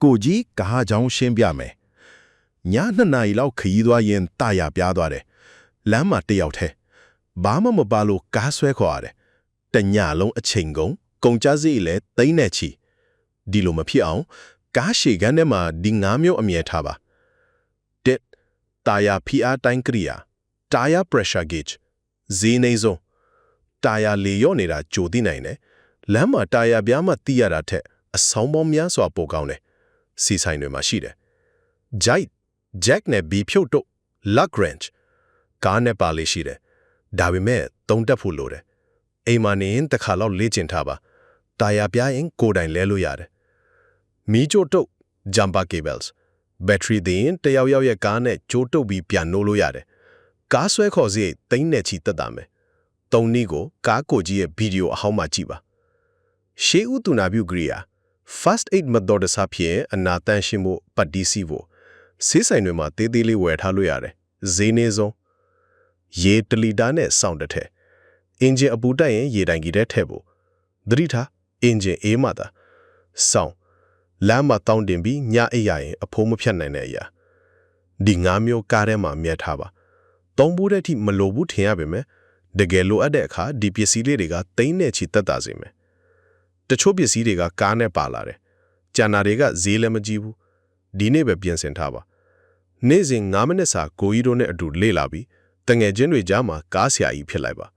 ကိုကြီးကားကြောင်းရှင်းပြမယ်ည2 နာရီလောက်ခရီးသွားရင်တာယာပြားသွားတယ်လမ်းမှာတယောက်ထဲဘာမှမပါလို့ကားဆွဲခေါ်ရတယ်တညလုံးအချိန်ကုန်ကြစည်လဲသိန်းနဲ့ချီဒီလိုမဖြစ်အောင်ကားရှည်ကန်းထဲမှာဒီ9မျိုးအမြဲထားပါတစ်တာယာဖိအားတိုင်းကရိယာ tire pressure gauge ဈေးနေဆုံးတာယာလေရော့နေတာကြိုသိနိုင်တယ်လမ်းမှာတာယာပြားမှသိရတာထက်အဆောင်ပေါင်းများစွာပိုကောင်းတယ်စီဆိုင်တွေမှာရှိတယ် Jite Jack နဲ့ B ဖြုတ်တော့ Luck Range ကားနဲ့ပါလေးရှိတယ်ဒါပေမဲ့သုံးတက်ဖို့လိုတယ်အိမ်မှာနေရင်တစ်ခါလောက်လေ့ကျင့်ထားပါတာယာပြားရင်ကိုယ်တိုင်လဲလို့ရတယ်မီးကြိုတော့ Jumper Cables ဘက်ထရီသင်တယောက်ရဲ့ကားနဲ့ကြိုးတုပ်ပြီးပြန်နိုးလို့ရတယ်ကားဆွဲခေါ်စရိတ်သိန်းနဲ့ချီတက်တာမယ်သုံးနည်းကိုကားကိုကြီးရဲ့ဗီဒီယိုအဟောင်းမှာကြည့်ပါရှေးဦးသူနာပြုကရိယာ First Aid Method စာဖြင့်အနာတန်ရှင်းဖို့ပတ်တီးစီဖို့ဆေးဆိုင်တွေမှာသေးသေးလေးဝယ်ထားလို့ရတယ်ဈေးနေဆုံးရေ1 လီတာနဲ့စောင့်တစ်ထည့်အင်ဂျင်အပူတက်ရင်ရေတိုင်ကြီးတဲ့ထည့်ဖို့သတိထားအင်ဂျင်အေးမှသာစောင့်လမ်းမှာတောင်းတင်ပြီးညအိပ်ရရင်အဖိုးမဖြတ်နိုင်တဲ့အရာဒီ9မျိုးကားထဲမှာမြတ်ထားပါသုံးဖို့တဲ့အထိမလိုဘူးထင်ရပါမယ်တကယ်လိုအပ်တဲ့အခါဒီပစ္စည်းလေးတွေကသိန်းနဲ့ချီတက်တာစေမယ်တချို့ပစ္စည်းတွေကကားနဲ့ပါလာတယ်ကျန်တာတွေကဈေးလည်းမကြီးဘူးဒီနေ့ပဲပြင်ဆင်ထားပါနေ့စဉ်9 မိနစ်စာကိုကြီးတို့နဲ့အတူလေ့လာပြီးတငယ်ချင်းတွေကြားမှာကားဆရာကြီးဖြစ်လိုက်ပါ